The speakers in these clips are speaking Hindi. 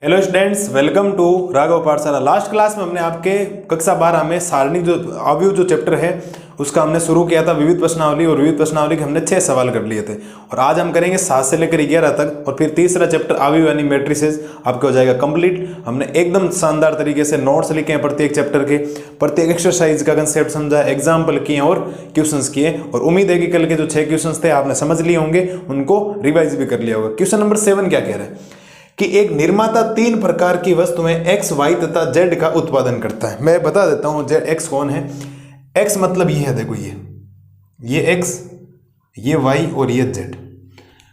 Hello students, welcome to Raghav Pathshala. Last class में हमने आपके कक्षा 12 में सारणिक जो अवयव जो चैप्टर है उसका हमने शुरू किया था विविध प्रश्नावली, और विविध प्रश्नावली के हमने 6 सवाल कर लिए थे। और आज हम करेंगे 7 से लेकर 11 तक, और फिर तीसरा चैप्टर अवयव यानी मैट्रिसेस आपके हो जाएगा कंप्लीट। हमने एकदम शानदार तरीके से नोट्स लिखे हैं प्रत्येक चैप्टर के, प्रत्येक एक्सरसाइज का कंसेप्ट समझा, एग्जाम्पल किए और क्वेश्चंस किए। और उम्मीद है कि कल के जो 6 क्वेश्चंस थे आपने समझ लिए होंगे, उनको रिवाइज भी कर लिया होगा। क्वेश्चन नंबर 7 क्या कह रहा है कि एक निर्माता 3 प्रकार की वस्तुएं एक्स, वाई तथा जेड का उत्पादन करता है। मैं बता देता हूं जेड एक्स कौन है। एक्स मतलब ये है, देखो ये एक्स, ये वाई और ये जेड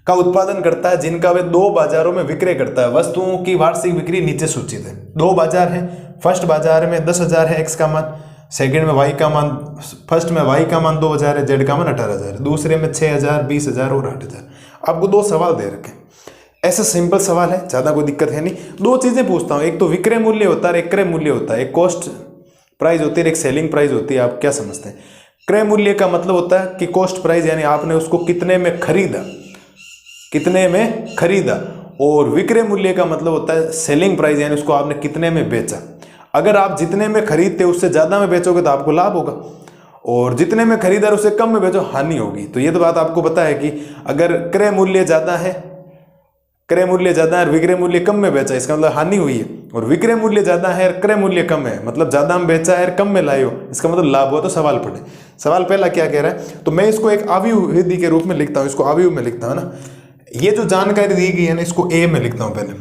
का उत्पादन करता है, जिनका वे 2 बाजारों में विक्रय करता है। वस्तुओं की वार्षिक बिक्री नीचे सूचित है। 2 बाजार है। फर्स्ट बाजार में 10,000 है एक्स का मान, सेकंड में वाई का मान, फर्स्ट में वाई का मान 2,000 है, जेड का मान 18,000 है, दूसरे में 6,000, 20,000 और 8,000। आपको 2 सवाल दे रखे। ऐसा सिंपल सवाल है, ज़्यादा कोई दिक्कत है नहीं। 2 चीज़ें पूछता हूँ, एक तो विक्रय मूल्य होता है, एक क्रय मूल्य होता है। एक कॉस्ट प्राइस होती है, एक सेलिंग प्राइस होती है। आप क्या समझते हैं? क्रय मूल्य का मतलब होता है कि कॉस्ट प्राइस, यानी आपने उसको कितने में खरीदा, कितने में खरीदा। और विक्रय मूल्य का मतलब होता है सेलिंग प्राइस, यानी उसको आपने कितने में बेचा। अगर आप जितने में खरीदते उससे ज़्यादा में बेचोगे तो आपको लाभ होगा, और जितने में खरीदा और उससे कम में बेचो हानि होगी। तो ये तो बात आपको पता है कि अगर क्रय मूल्य ज़्यादा है, क्रय मूल्य ज्यादा है और विक्रय मूल्य कम में बेचा, इसका मतलब हानि हुई है। और विक्रय मूल्य ज्यादा है और क्रय मूल्य कम है, मतलब ज्यादा में बेचा है और कम में लाए हो, इसका मतलब लाभ हुआ। तो सवाल पढ़े। सवाल पहला क्या कह रहा है, तो मैं इसको एक अवयव विधि के रूप में लिखता हूं, इसको अवयव में लिखता हूं ना। ये जो जानकारी दी गई है ना, इसको ए में लिखता हूं। पहले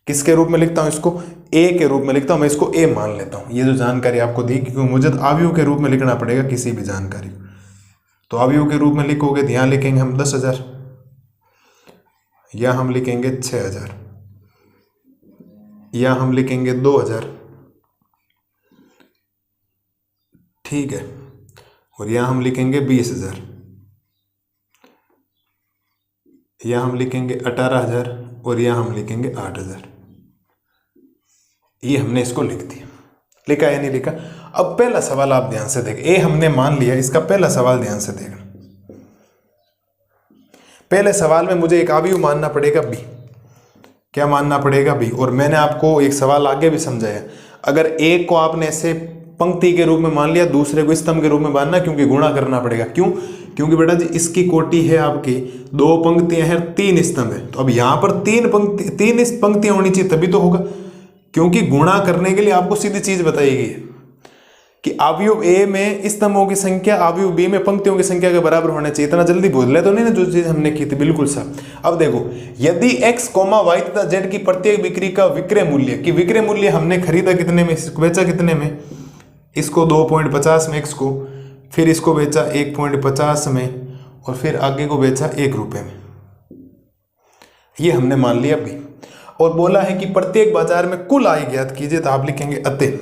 किसके रूप में लिखता हूं? इसको ए के रूप में लिखता हूं। मैं इसको ए मान लेता हूं। ये जो जानकारी आपको दी, क्योंकि मुझे अवयव के रूप में लिखना पड़ेगा किसी भी जानकारी को। तो अवयव के रूप में लिखोगे, ध्यान लिखेंगे हम 10,000, या हम लिखेंगे 6,000, या हम लिखेंगे 2,000, ठीक है। और या हम लिखेंगे 20,000, या हम लिखेंगे 18,000, और या हम लिखेंगे 8,000। ये हमने इसको लिख दिया। लिखा या नहीं लिखा? अब पहला सवाल आप ध्यान से देखें। ए हमने मान लिया, इसका पहला सवाल ध्यान से देखना। पहले सवाल में मुझे एक अवयव मानना पड़ेगा बी। क्या मानना पड़ेगा? बी। और मैंने आपको एक सवाल आगे भी समझाया, अगर एक को आपने ऐसे पंक्ति के रूप में मान लिया, दूसरे को स्तंभ के रूप में मानना, क्योंकि गुणा करना पड़ेगा। क्यों? क्योंकि बेटा जी इसकी कोटि है आपकी 2 पंक्तियां हैं, 3 स्तंभ है। तो अब यहां पर 3 पंक्तियां होनी चाहिए, तभी तो होगा। क्योंकि गुणा करने के लिए आपको सीधी चीज बताई गई है कि अवयव ए में स्तंभों की संख्या अवयव बी में पंक्तियों की संख्या के बराबर होना चाहिए। इतना जल्दी भूल तो नहीं ना जो चीज हमने की थी? बिल्कुल साहब। अब देखो, यदि एक्स, वाई तथा जेड की प्रत्येक बिक्री का विक्रय मूल्य, कि विक्रय मूल्य हमने खरीदा कितने में, इसको बेचा कितने में, इसको 2.50 में एक्स को, फिर इसको बेचा 1.50 में, और फिर आगे को बेचा 1 रुपये में। ये हमने मान लिया बी। और बोला है कि प्रत्येक बाजार में कुल आय ज्ञात कीजिए। तो आप लिखेंगे अतः,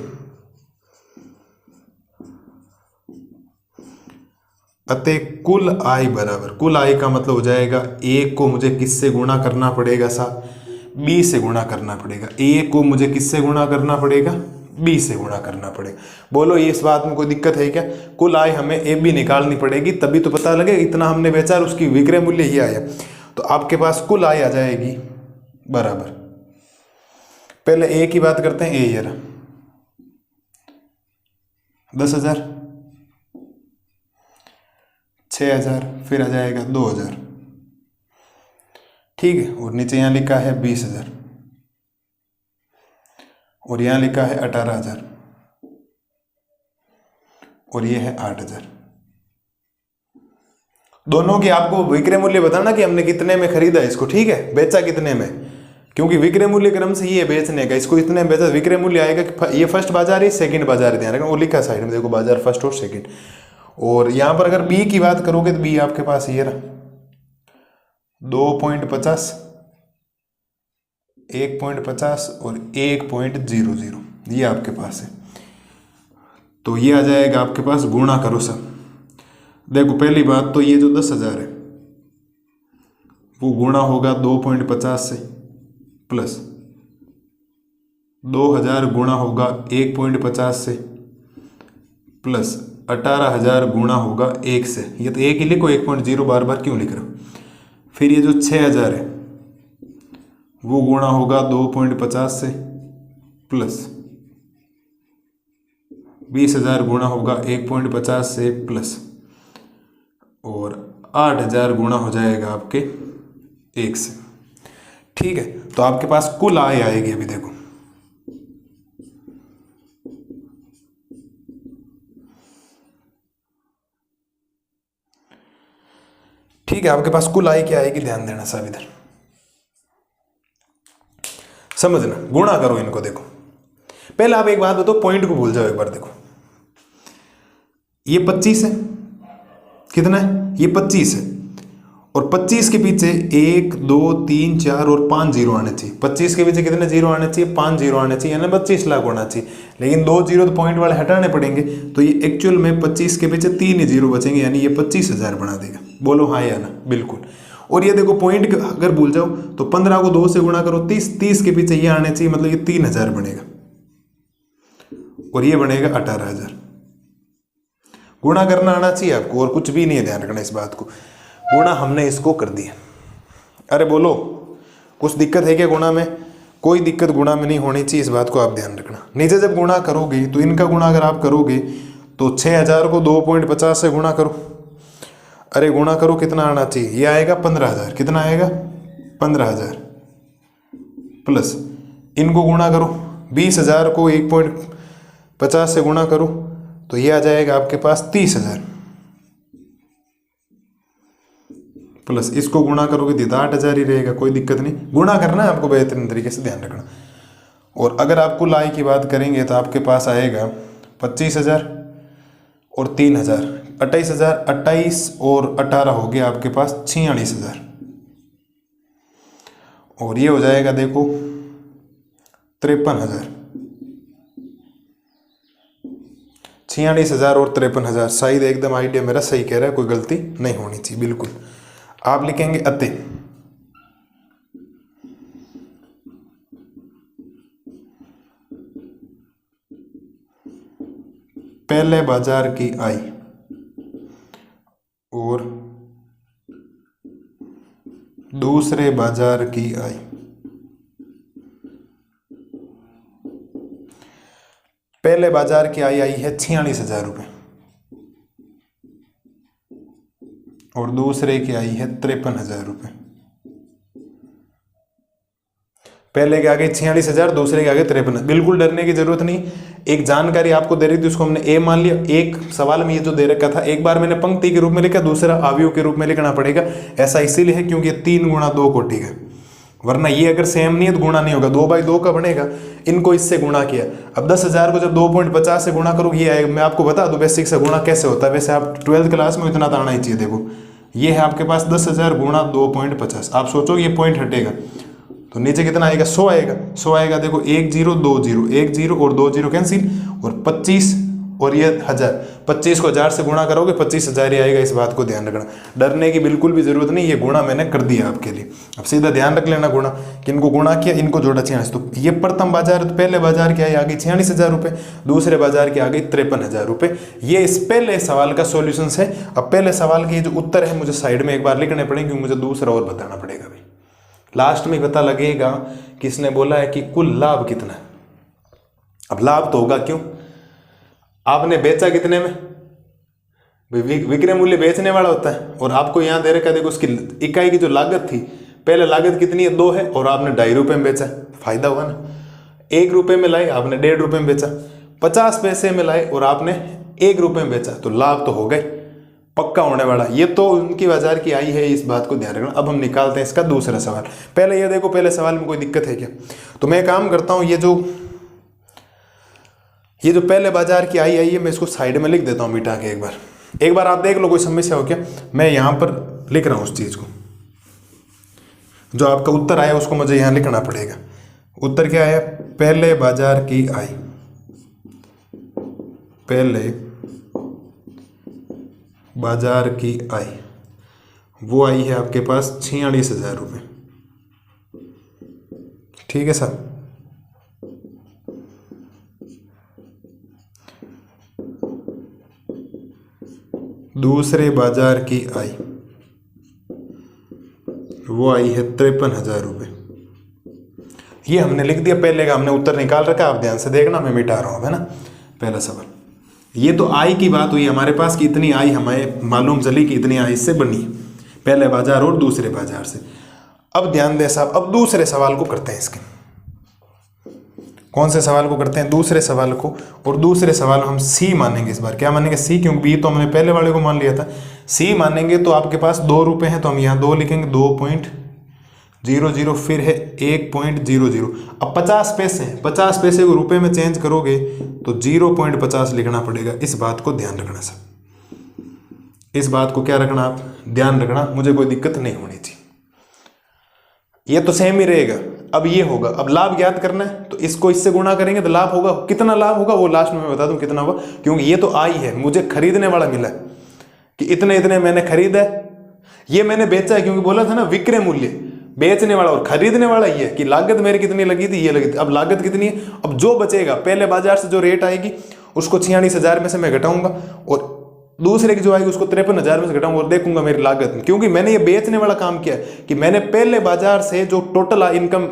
अतः कुल आय बराबर, कुल आय का मतलब हो जाएगा ए को मुझे किससे गुणा करना पड़ेगा साहब? बी से गुणा करना पड़ेगा। ए को मुझे किससे गुणा करना पड़ेगा? बी से गुणा करना पड़ेगा। बोलो ये इस बात में कोई दिक्कत है क्या? कुल आय हमें ए बी निकालनी पड़ेगी, तभी तो पता लगे इतना हमने बेचा और उसकी विक्रय मूल्य ही आया। तो आपके पास कुल आय आ जाएगी बराबर, पहले ए की बात करते हैं। ए ये रहा 10,000, 6,000, फिर आ जाएगा 2,000, ठीक है। और नीचे यहां लिखा है 20,000, और यहां लिखा है 18,000, और ये है 8,000। दोनों की आपको विक्रय मूल्य बताना कि हमने कितने में खरीदा इसको, ठीक है, बेचा कितने में। क्योंकि विक्रय मूल्य क्रम से ये बेचने का, इसको इतने में बेचा, विक्रय मूल्य आएगा कि ये फर्स्ट बाजार है, सेकंड बाजार है। ध्यान रखना, वो लिखा है साइड में, देखो बाजार फर्स्ट और सेकंड। और यहां पर अगर बी की बात करोगे तो बी आपके पास ये रहा 2.50, 1.50 और 1.00, ये आपके पास है। तो ये आ जाएगा आपके पास, गुणा करो सब। देखो पहली बात तो ये जो 10,000 है वो गुणा होगा 2.50 से, प्लस 2,000 गुणा होगा 1.50 से, प्लस 18,000 गुणा होगा 1 से। ये तो 1 ही लिखो, 1.0 बार बार क्यों लिख रहे हो? फिर ये जो 6,000 है वो गुणा होगा 2.50 से प्लस 20,000 गुणा होगा 1.50 से प्लस और 8,000 गुणा हो जाएगा आपके 1 से। ठीक है, तो आपके पास कुल आय आएगी। अभी देखो ठीक है, आपके पास कुल आय क्या आएगी, ध्यान देना सब इधर समझना, गुणा करो इनको। देखो पहले आप एक बात बताओ, पॉइंट को भूल जाओ एक बार। देखो ये 25 है, कितना है ये 25 है, और 25 के पीछे 1 2 3 4 और 5 जीरो आने चाहिए। 25 के पीछे कितने जीरो आने चाहिए, 5 जीरो आने चाहिए, यानी 25 लाख होना चाहिए। लेकिन 2 जीरो तो पॉइंट वाले हटाने पड़ेंगे, तो ये एक्चुअल में 25 के पीछे 3 ही जीरो बचेंगे, यानी ये 25,000 बना देगा। बोलो हाँ या ना, बिल्कुल। और ये देखो पॉइंट अगर भूल जाओ तो 15 को 2 से गुणा करो 30, 30 के पीछे ये आने चाहिए, मतलब ये 3,000 बनेगा और ये बनेगा 18,000। गुणा करना आना चाहिए आपको, और कुछ भी नहीं है, ध्यान रखना इस बात को। गुणा हमने इसको कर दिया। अरे बोलो कुछ दिक्कत है क्या गुणा में? कोई दिक्कत गुणा में नहीं होनी चाहिए, इस बात को आप ध्यान रखना। नीचे जब गुणा करोगे तो इनका गुणा अगर आप करोगे तो 6,000 को 2.50 से गुणा करो। अरे गुणा करो, कितना आना चाहिए, ये आएगा 15,000। कितना आएगा 15,000 प्लस इनको गुणा करो, 20,000 को 1.50 से गुणा करो तो ये आ जाएगा आपके पास 30,000 प्लस इसको गुणा करोगे तो 8,000 ही रहेगा। कोई दिक्कत नहीं, गुणा करना है आपको बेहतरीन तरीके से, ध्यान रखना। और अगर आप कुल आय की बात करेंगे तो आपके पास आएगा 25,000 और 3,000, 28,000, 28 और 18 हो गया आपके पास 46,000, और ये हो जाएगा देखो 53,000। 46,000 और 53,000, शायद एकदम आइडिया मेरा सही कह रहा है, कोई गलती नहीं होनी चाहिए, बिल्कुल। आप लिखेंगे अतः पहले बाजार की आय और दूसरे बाजार की आय। पहले बाजार की आय आई है 46,000 रुपये और दूसरे की आई है 53,000 रुपये। पहले के आगे 46,000, दूसरे के आगे 53। बिल्कुल डरने की जरूरत नहीं, एक जानकारी आपको दे रही थी उसको हमने ए मान लिया। एक सवाल में ये जो दे रखा था, एक बार मैंने पंक्ति के रूप में लिखा, दूसरा अवयव के रूप में लिखना पड़ेगा। ऐसा इसीलिए है क्योंकि 3 गुणा 2 कोटि है, वरना ये अगर सेम नहीं है तो गुणा नहीं होगा। 2/2 का बनेगा, इनको इससे गुणा किया। अब 10,000 को जब 2.50 से गुणा करोगे ये आएगा। मैं आपको बता दूं बेसिक से गुणा कैसे होता है, वैसे आप 12th क्लास में इतना तो आना ही चाहिए। देखो ये है आपके पास 10,000 गुणा 2.50। आप सोचो ये पॉइंट हटेगा तो नीचे कितना आएगा, 100 आएगा। 100 आएगा, देखो 1 0 2 0, 1 0 और 2 0 कैंसिल, और 25 और ये 1000। 25 को 1000 से गुणा करोगे 25,000 ही आएगा। इस बात को ध्यान रखना, डरने की बिल्कुल भी जरूरत नहीं, ये गुणा मैंने कर दिया आपके लिए। अब सीधा ध्यान रख लेना गुणा, किनको गुणा किया, इनको जोड़ा 46। तो ये प्रथम बाजार, तो पहले बाजार की आ गई 46,000 रुपये, दूसरे बाजार की आ गई 53,000 रुपये। ये इस पहले सवाल का सॉल्यूशन है। अब पहले सवाल के जो उत्तर है मुझे साइड में एक बार लिखने पड़ेंगे क्योंकि मुझे दूसरा और बताना पड़ेगा भाई। लास्ट में पता लगेगा किसने बोला है कि कुल लाभ कितना है। अब लाभ तो होगा, क्यों, आपने बेचा कितने में, विक्रय मूल्य बेचने वाला होता है। और आपको यहां दे रखा है, देखो उसकी इकाई की जो लागत थी, पहले लागत कितनी है 2 है, और आपने 2.5 रुपये में बेचा, फायदा हुआ ना। 1 रुपये में लाए, आपने 1.5 रुपये में बेचा। 50 पैसे में लाए और आपने 1 रुपये में बेचा, तो लाभ तो हो गए, पक्का होने वाला। ये तो उनकी बाजार की आई है, इस बात को ध्यान रखना। अब हम निकालते हैं इसका दूसरा सवाल। पहले ये देखो, पहले सवाल में कोई दिक्कत है क्या? तो मैं काम करता हूं, ये जो पहले बाजार की आई है मैं इसको साइड में लिख देता हूं मिटा के। एक बार आप देख लो कोई समस्या हो क्या। मैं यहां पर लिख रहा हूं उस चीज को, जो आपका उत्तर आया उसको मुझे यहां लिखना पड़ेगा। उत्तर क्या है, पहले बाजार की आई, पहले बाजार की आय, वो आई है आपके पास 46,000 रुपये। ठीक है सर। दूसरे बाजार की आय वो आई है 53,000 रुपये। ये हमने लिख दिया, पहले का हमने उत्तर निकाल रखा, आप ध्यान से देखना, मैं मिटा रहा हूँ, है ना। पहला सवाल, ये तो आई की बात हुई हमारे पास कि इतनी आई हमें मालूम चली कि इतनी आई इससे बनी, पहले बाजार और दूसरे बाजार से। अब ध्यान दें साहब, अब दूसरे सवाल को करते हैं इसके। कौन से सवाल को करते हैं? दूसरे सवाल को। और दूसरे सवाल हम सी मानेंगे इस बार। क्या मानेंगे? सी, क्योंकि बी तो हमने पहले वाले को मान लिया था। सी मानेंगे तो आपके पास 2 रुपये हैं तो हम यहाँ 2 लिखेंगे, 2.00, फिर है 1.00। अब 50 पैसे हैं, 50 पैसे को रुपए में चेंज करोगे तो 0.50 लिखना पड़ेगा। इस बात को ध्यान रखना सब, इस बात को क्या रखना आप? ध्यान रखना, मुझे कोई दिक्कत नहीं होनी चाहिए। ये तो सेम ही रहेगा। अब ये होगा, अब लाभ ज्ञात करना है तो इसको इससे गुणा करेंगे तो लाभ होगा। कितना लाभ होगा वो लास्ट में मैं बता दूं कितना होगा, क्योंकि ये तो आई है, मुझे खरीदने वाला मिला है कि इतने इतने मैंने खरीदा है, ये मैंने बेचा है, क्योंकि बोला था ना विक्रय मूल्य, बेचने वाला और खरीदने वाला ये है कि लागत मेरी कितनी लगी थी, ये लगी थी। अब लागत कितनी है? अब जो बचेगा पहले बाजार से जो रेट आएगी उसको 46,000 में से मैं घटाऊंगा और दूसरे की जो आएगी उसको 53,000 में से घटाऊंगा और देखूंगा मेरी लागत में, क्योंकि मैंने ये बेचने वाला काम किया कि मैंने पहले बाजार से जो टोटल इनकम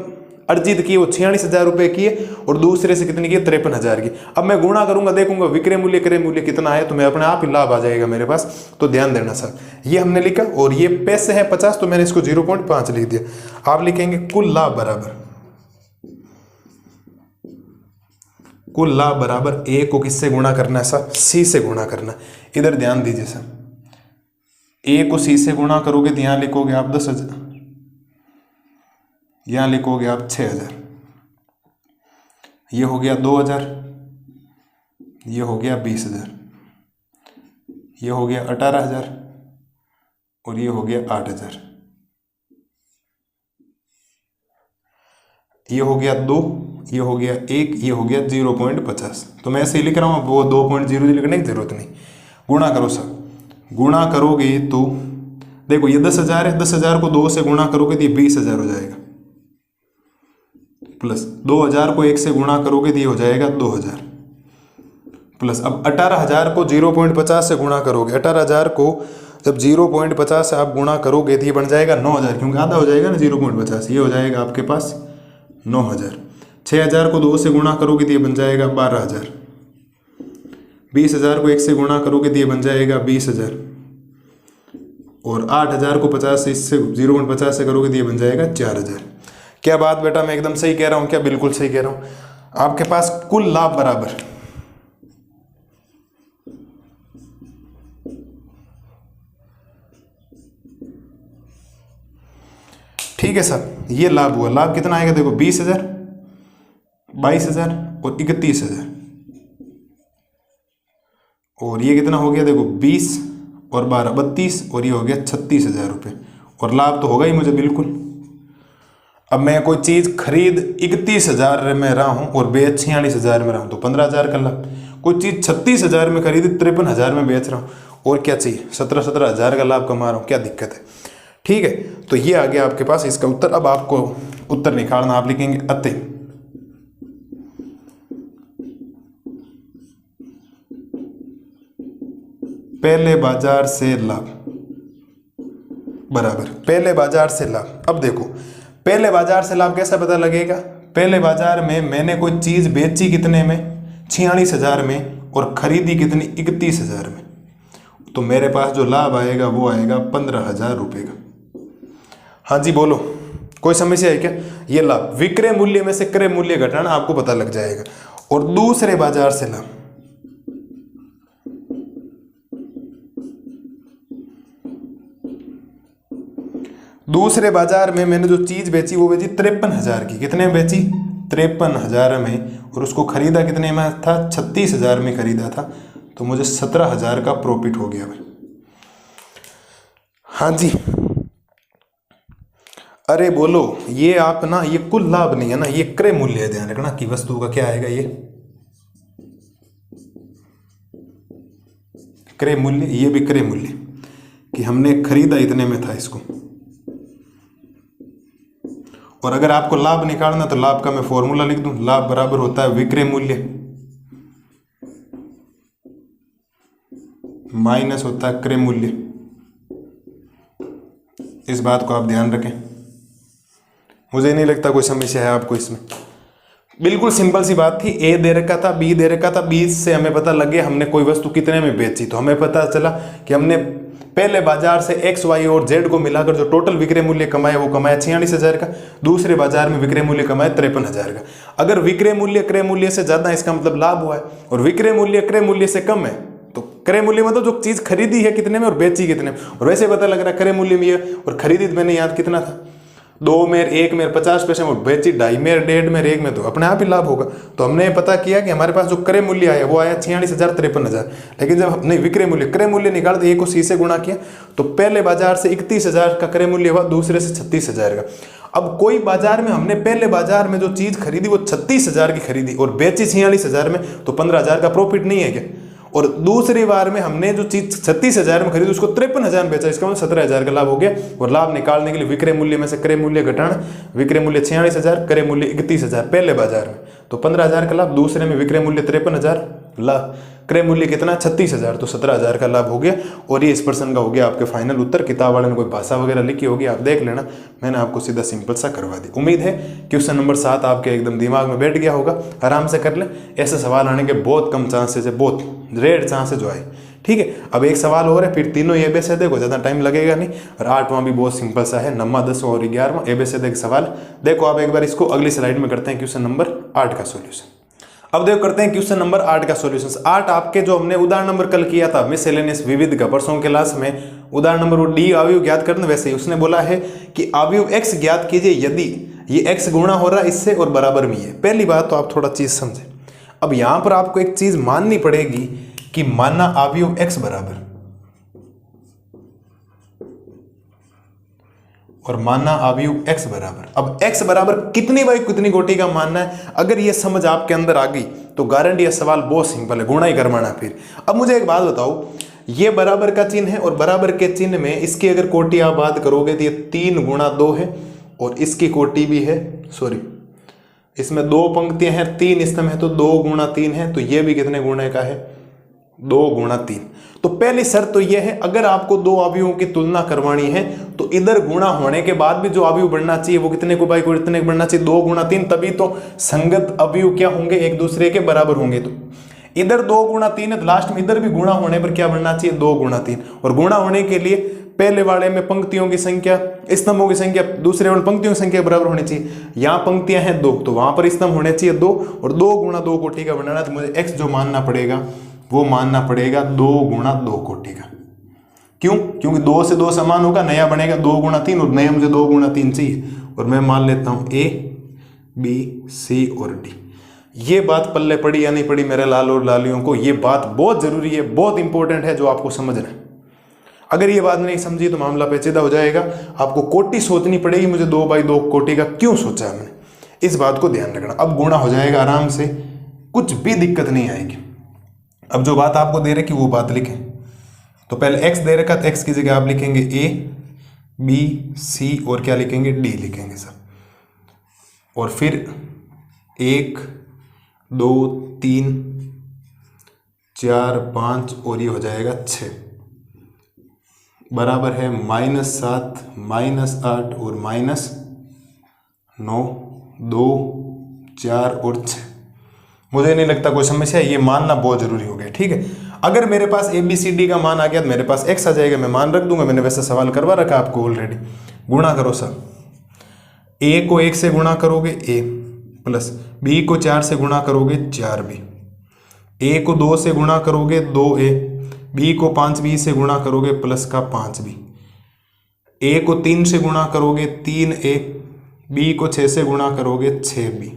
अर्जित की वो 46,000 रुपए की है और दूसरे से कितनी की? 53,000 की। अब मैं गुणा करूंगा, देखूंगा विक्रय मूल्य क्रय मूल्य कितना है, तो मैं अपने आप ही लाभ आ जाएगा मेरे पास। तो ध्यान देना सर, ये हमने लिखा और ये पैसे है 50 तो मैंने इसको 0.5 लिख दिया। आप लिखेंगे कुल लाभ बराबर, कुल लाभ बराबर ए को किससे गुणा करना है सर? सी से गुणा करना है। इधर ध्यान दीजिए सर, ए को सी से गुणा करोगे तो यहां लिखोगे आप 10,000, यहां लिखोगे आप 6,000, ये हो गया 2,000, ये हो गया 20,000, ये हो गया 18,000 और ये हो गया 8,000, ये हो गया 2, ये हो गया 1, ये हो गया 0.50। तो मैं ऐसे ही लिख रहा हूँ, वो 2.00 लिखने की जरूरत नहीं। गुणा करो सर, गुणा करोगे तो देखो ये 10,000 है, 10,000 को 2 से गुणा करोगे तो ये 20,000 हो जाएगा, प्लस 2,000 को 1 से गुणा करोगे तो ये हो जाएगा 2,000, प्लस अब 18,000 को 0.50 से गुणा करोगे, 18,000 को जब 0.50 से आप गुणा करोगे तो ये बन जाएगा 9,000, क्योंकि आधा हो जाएगा ना 0.50, ये हो जाएगा आपके पास 9,000। 6,000 को 2 से गुणा करोगे तो ये बन जाएगा 12,000, 20,000 को 1 से गुणा करोगे तो ये बन जाएगा 20,000 और 8,000 को 50 से इससे 0.50 से करोगे तो ये बन जाएगा 4,000। क्या बात बेटा मैं एकदम सही कह रहा हूं क्या? बिल्कुल सही कह रहा हूं। आपके पास कुल लाभ बराबर, ठीक है सर, ये लाभ हुआ। लाभ कितना आएगा देखो, 20,000, 22,000 और 31,000 और ये कितना हो गया देखो 20 और 12 32 और ये हो गया 36,000 रुपये और लाभ तो होगा ही मुझे बिल्कुल। अब मैं कोई चीज़ खरीद 31,000 में रहा हूँ और बेच 46,000 में रहा हूँ तो 15,000 का लाभ। कोई चीज़ 36,000 में खरीदी 53,000 में बेच रहा हूँ और क्या चाहिए, 17,000 का लाभ कमा रहा हूँ, क्या दिक्कत है? ठीक है, तो ये आ गया आपके पास इसका उत्तर। अब आपको उत्तर निकालना, आप लिखेंगे अतः पहले बाजार से लाभ बराबर पहले बाजार से लाभ। अब देखो पहले बाजार से लाभ कैसा पता लगेगा? पहले बाजार में मैंने कोई चीज बेची कितने में? 46,000 में और खरीदी कितनी? 31,000 में। तो मेरे पास जो लाभ आएगा वो आएगा 15,000 रुपये का। हाँ जी बोलो, कोई समस्या है क्या? ये लाभ विक्रय मूल्य में से क्रय मूल्य घटाना आपको पता लग जाएगा। और दूसरे बाजार से लाभ, दूसरे बाजार में मैंने जो चीज बेची वो बेची 53,000 की। कितने में बेची? 53,000 में। और उसको खरीदा कितने में था? 36,000 में खरीदा था। तो मुझे 17,000 का प्रॉफिट हो गया भाई। हाँ जी, अरे बोलो, ये आप ना, ये कुल लाभ नहीं है ना, ये क्रय मूल्य है। ध्यान रखना कि वस्तु का क्या आएगा, ये क्रय मूल्य, ये भी क्रय मूल्य कि हमने खरीदा इतने में था इसको। और अगर आपको लाभ निकालना तो लाभ का मैं फॉर्मूला लिख दूं, लाभ बराबर होता है विक्रय मूल्य माइनस होता है क्रय मूल्य। इस बात को आप ध्यान रखें, मुझे नहीं लगता कोई समस्या है आपको इसमें। बिल्कुल सिंपल सी बात थी, ए दे रखा था, बी दे रखा था, बी से हमें पता लग गया हमने कोई वस्तु कितने में बेची, तो हमें पता चला कि हमने पहले बाजार से एक्स वाई और जेड को मिलाकर जो टोटल विक्रय मूल्य कमाया वो कमाया 46,000 का, दूसरे बाजार में विक्रय मूल्य कमाया 53,000 का। अगर विक्रय मूल्य क्रय मूल्य से ज्यादा इसका मतलब लाभ हुआ है, और विक्रय मूल्य क्रय मूल्य से कम है तो क्रय मूल्य मतलब जो चीज खरीदी है कितने में और बेची कितने में, और वैसे पता लग रहा है क्रय मूल्य में ये, और खरीदी मैंने याद कितना था 2 में, 1 में 50 पैसे में, बेची 2.5 में, 1.5 में, 1 में, तो अपने आप ही लाभ होगा। तो हमने पता किया कि हमारे पास जो क्रय मूल्य आया वो आया 46,000 53,000, लेकिन जब हमने विक्रय मूल्य निकाल दिया, को सी से गुणा किया तो पहले बाजार से 31,000 का क्रय मूल्य हुआ, दूसरे से 36,000 का। अब कोई बाजार में हमने पहले बाजार में जो चीज खरीदी वो 36,000 की खरीदी और बेची 46,000 में, तो 15,000 का प्रॉफिट नहीं है क्या? और दूसरी बार में हमने जो चीज 36,000 में खरीदी उसको 53,000 में बेचा, इसका मतलब 17,000 का लाभ हो गया। और लाभ निकालने के लिए विक्रय मूल्य में से क्रय मूल्य घटाना, विक्रय मूल्य 46,000, क्रय मूल्य 31,000 पहले बाजार में, तो 15,000 का लाभ, दूसरे में विक्रय मूल्य 53,000, लाभ क्रय मूल्य कितना 36,000, तो 17,000 का लाभ हो गया। और ये इस प्रश्न का हो गया आपके फाइनल उत्तर। किताब वाले ने कोई भाषा वगैरह लिखी होगी आप देख लेना, मैंने आपको सीधा सिंपल सा करवा दी। उम्मीद है क्वेश्चन नंबर 7 आपके एकदम दिमाग में बैठ गया होगा, आराम से कर ले। ऐसे सवाल आने के बहुत कम चांसेस है, बहुत रेयर चांसेस जो आए। ठीक है, अब एक सवाल और है, फिर तीनों एबीसीडी देखो, ज़्यादा टाइम लगेगा नहीं। और 8वां भी बहुत सिंपल सा है, 9वां 10वां और 11वां एबीसीडी के सवाल देखो आप एक बार। इसको अगली स्लाइड में करते हैं क्वेश्चन नंबर 8 का सोल्यूशन। अब देखो करते हैं क्वेश्चन नंबर 8 का सॉल्यूशन। 8 आपके जो हमने उदाहरण नंबर कल किया था मिसलेनियस विविध का परसों क्लास में, उदाहरण नंबर वो डी अवयव ज्ञात करना, वैसे ही उसने बोला है कि अवयव x ज्ञात कीजिए यदि ये x गुणा हो रहा है इससे और बराबर में है। पहली बात तो आप थोड़ा चीज समझे। अब यहां पर आपको एक चीज माननी पड़ेगी कि माना अवयव x बराबर और माना अवयव x बराबर। अब x बराबर कितनी बाई कितनी कोटि का मानना है, अगर ये समझ आपके अंदर आ गई तो गारंटी ये सवाल बहुत सिंपल है, गुणा ही करवाना। फिर अब मुझे एक बात बताओ, ये बराबर का चिन्ह है और बराबर के चिन्ह में इसकी अगर कोटि आप बात करोगे तो ये 3 गुणा 2 है और इसकी कोटि भी है, सॉरी इसमें 2 पंक्तियां हैं, 3 स्तंभ है, तो 2 गुणा 3 है, तो ये भी कितने गुणे का है 2 गुणा 3। तो पहली शर्त तो यह है, अगर आपको दो अवयवों की तुलना करवानी है तो इधर गुणा होने के बाद भी जो अवयव बढ़ना चाहिए वो कितने को बाई को इतने बढ़ना चाहिए 2 गुणा 3, तभी तो संगत अवयव क्या होंगे एक दूसरे के बराबर होंगे। तो इधर 2 गुणा 3 है तो लास्ट में इधर भी गुणा होने पर क्या बढ़ना चाहिए 2 गुणा 3। और गुणा होने के लिए पहले वाले में पंक्तियों की संख्या स्तंभों की संख्या दूसरे वाले पंक्तियों की संख्या बराबर होनी चाहिए। यहाँ पंक्तियां हैं 2 तो वहां पर स्तंभ होने चाहिए 2 और 2 गुणा 2 कोटि का बनाना, तो मुझे x जो मानना पड़ेगा वो मानना पड़ेगा 2 गुणा 2 कोटि का। क्यों? क्योंकि 2 से 2 समान होगा, नया बनेगा 2 गुणा 3 और नया मुझे 2 गुणा 3 चाहिए। और मैं मान लेता हूं A B C और D। ये बात पल्ले पड़ी या नहीं पड़ी मेरे लाल और लालियों को, ये बात बहुत जरूरी है, बहुत इंपॉर्टेंट है जो आपको समझना है। अगर ये बात नहीं समझी तो मामला पेचीदा हो जाएगा। आपको कोटि सोचनी पड़ेगी, मुझे 2 बाई 2 कोटि का क्यों सोचा है मैंने, इस बात को ध्यान रखना। अब गुणा हो जाएगा आराम से, कुछ भी दिक्कत नहीं आएगी। अब जो बात आपको दे रखी वो बात लिखें, तो पहले x दे रखा तो x की जगह आप लिखेंगे A B C और क्या लिखेंगे D लिखेंगे सर। और फिर 1 2 3 4 5 और ये हो जाएगा 6 बराबर है -7 -8 और -9 2 4 और 6। मुझे नहीं लगता कोई समस्या है, ये मानना बहुत जरूरी हो गया। ठीक है, अगर मेरे पास ABCD का मान आ गया तो मेरे पास x आ जाएगा, मैं मान रख दूंगा, मैंने वैसे सवाल करवा रखा आपको ऑलरेडी। गुणा करो सर, A को 1 से गुणा करोगे A प्लस B को 4 से गुणा करोगे 4B, A को 2 से गुणा करोगे 2A, B को 5B से गुणा करोगे प्लस का 5B, A को 3 से गुणा करोगे 3A, B को 6 से गुणा करोगे 6B,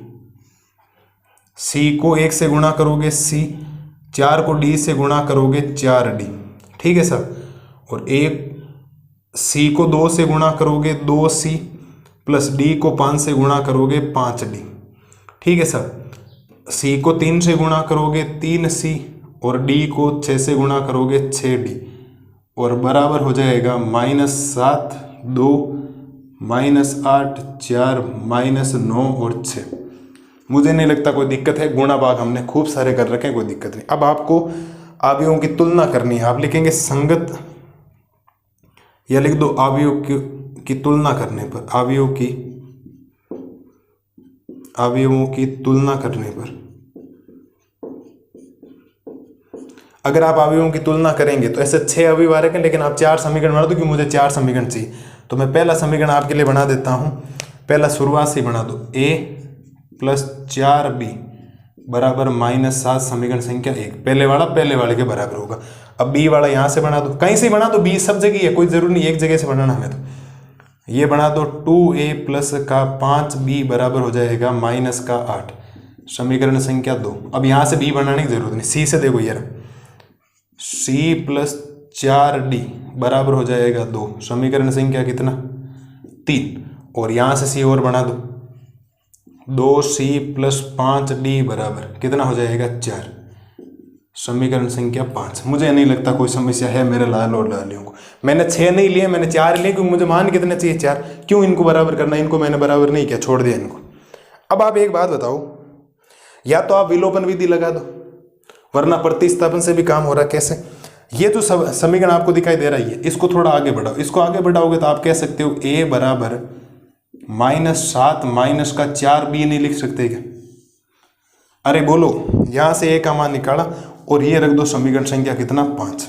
C को 1 से गुणा करोगे C, 4 को D से गुणा करोगे 4D। ठीक है सर, और C को 2 से गुणा करोगे 2C प्लस D को 5 से गुणा करोगे 5D। ठीक है सर, C को 3 से गुणा करोगे 3C और D को 6 से गुणा करोगे 6D और बराबर हो जाएगा -7 2 -8 4 -9 और 6। मुझे नहीं लगता कोई दिक्कत है, गुणा भाग हमने खूब सारे कर रखे हैं, कोई दिक्कत नहीं। अब आपको अवयवों की तुलना करनी है, आप लिखेंगे संगत या लिख दो अवयव की तुलना करने पर, अवयव की अवयवों की तुलना करने पर, अगर आप अवयवों की तुलना करेंगे तो ऐसे 6 अवयव आ रहे हैं, लेकिन आप 4 समीकरण बना दो क्योंकि मुझे 4 समीकरण चाहिए। तो मैं पहला समीकरण आपके लिए बना देता हूं। पहला शुरुआत से बना दो, a + 4b बराबर -7 समीकरण संख्या 1। पहले वाला पहले वाले के बराबर होगा। अब b वाला यहां से बना दो, कहीं से बना दो, b सब जगह है, कोई जरूरी नहीं एक जगह से बनाना हमें। तो ये बना दो 2a + का 5b बराबर हो जाएगा -8 समीकरण संख्या 2। अब यहां से b बनाने की जरूरत नहीं, c से देखो यार, c + 4d बराबर हो जाएगा 2 समीकरण संख्या कितना 3। और यहां से c और बना दो, 2c + 5d बराबर कितना हो जाएगा 4 समीकरण संख्या 5। मुझे नहीं लगता कोई समस्या है मेरे लाल और लालियों को। मैंने 6 नहीं लिए, मैंने 4 लिए क्योंकि मुझे मान कितने चाहिए 4। क्यों इनको बराबर करना, इनको मैंने बराबर नहीं किया, छोड़ दिया इनको। अब आप एक बात बताओ, या तो आप विलोपन विधि लगा दो, वरना प्रतिस्थापन से भी काम हो रहा है। कैसे? ये जो समीकरण आपको दिखाई दे रहा है, इसको थोड़ा आगे बढ़ाओ। इसको आगे बढ़ाओगे तो आप कह सकते हो a बराबर -7 माइनस का 4b नहीं लिख सकते क्या? अरे बोलो, यहां से a का मान निकाला और ये रख दो समीकरण संख्या कितना 5।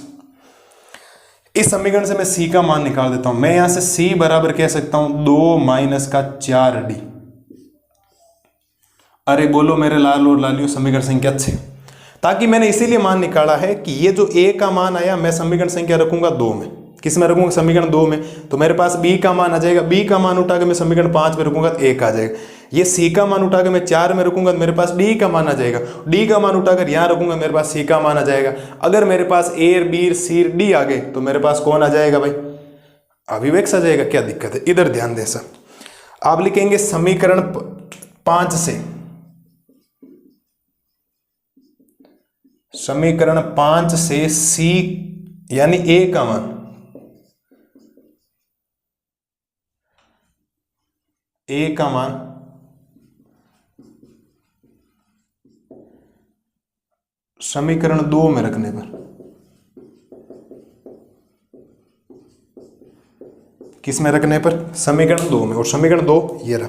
इस समीकरण से मैं c का मान निकाल देता हूं। मैं यहां से c बराबर कह सकता हूं 2 माइनस का 4d। अरे बोलो मेरे लाल और लालियों, समीकरण संख्या 6। ताकि मैंने इसीलिए मान निकाला है कि ये जो a का मान आया, मैं समीकरण संख्या रखूंगा 2 में। किस में रखूंगा? समीकरण 2 में। तो मेरे पास b का मान आ जाएगा, b का मान उठा के मैं समीकरण 5 में रखूंगा तो 1 आ जाएगा। ये c का मान उठा के मैं 4 में रखूंगा तो मेरे पास d का मान आ जाएगा। d का मान उठाकर यहां रखूंगा, मेरे पास c का मान आ जाएगा। अगर मेरे पास a, b, c, d आ गए तो मेरे पास कौन आ जाएगा भाई? अभिव्यक्त आ जाएगा। क्या दिक्कत है? इधर ध्यान दें सर। आप लिखेंगे समीकरण 5 से, समीकरण 5 से c यानी a का मान, a का मान समीकरण 2 में रखने पर, किस में रखने पर? समीकरण 2 में। और समीकरण 2 ये रहा।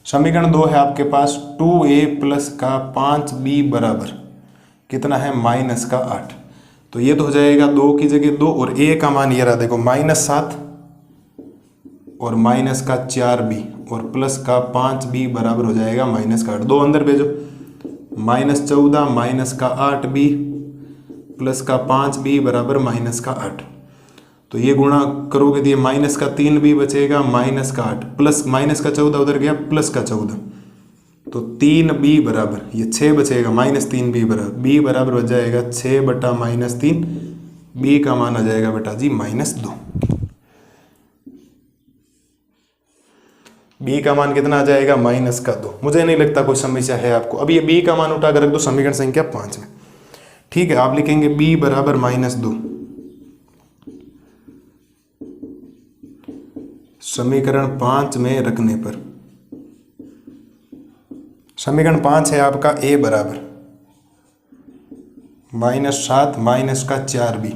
समीकरण 2 है आपके पास 2a + का 5b बराबर कितना है -8। तो ये तो हो जाएगा 2 की जगह 2 और a का मान ये रहा, देखो -7 और -4b और प्लस का 5b बराबर हो जाएगा -8। 2 अंदर भेजो, -14 -8b प्लस का 5b बराबर -8। तो ये गुणा करोगे तो ये -3b बचेगा, -8 प्लस -14 उधर गया, +14 तो 3b बराबर ये 6 बचेगा, -3b बराबर b बराबर हो जाएगा 6 बटा -3। b का मान आ जाएगा बेटा जी -2। b का मान कितना आ जाएगा? -2। मुझे नहीं लगता कोई समस्या है आपको। अब ये b का मान उठा कर रख दो समीकरण संख्या 5 में। ठीक है, आप लिखेंगे b बराबर -2 समीकरण 5 में रखने पर। समीकरण 5 है आपका a बराबर -7 माइनस का 4b।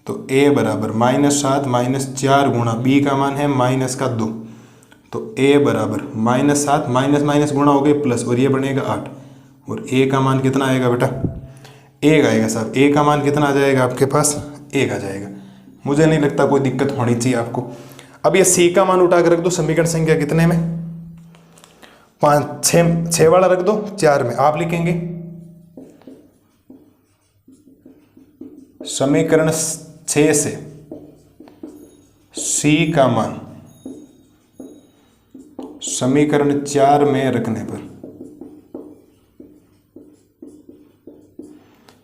तो a बराबर -7 - 4 गुणा b का मान है -2। तो a बराबर -7 माइनस गुणा हो गए प्लस, और ये बनेगा 8। और a का मान कितना आएगा बेटा? 1 आएगा साहब। a का मान कितना आ जाएगा आपके पास? 1 आ जाएगा। मुझे नहीं लगता कोई दिक्कत होनी चाहिए आपको। अब ये c का मान उठा कर रख दो समीकरण संख्या कितने में? 6 वाला रख दो 4 में। आप लिखेंगे समीकरण 6 से c का मान समीकरण 4 में रखने पर,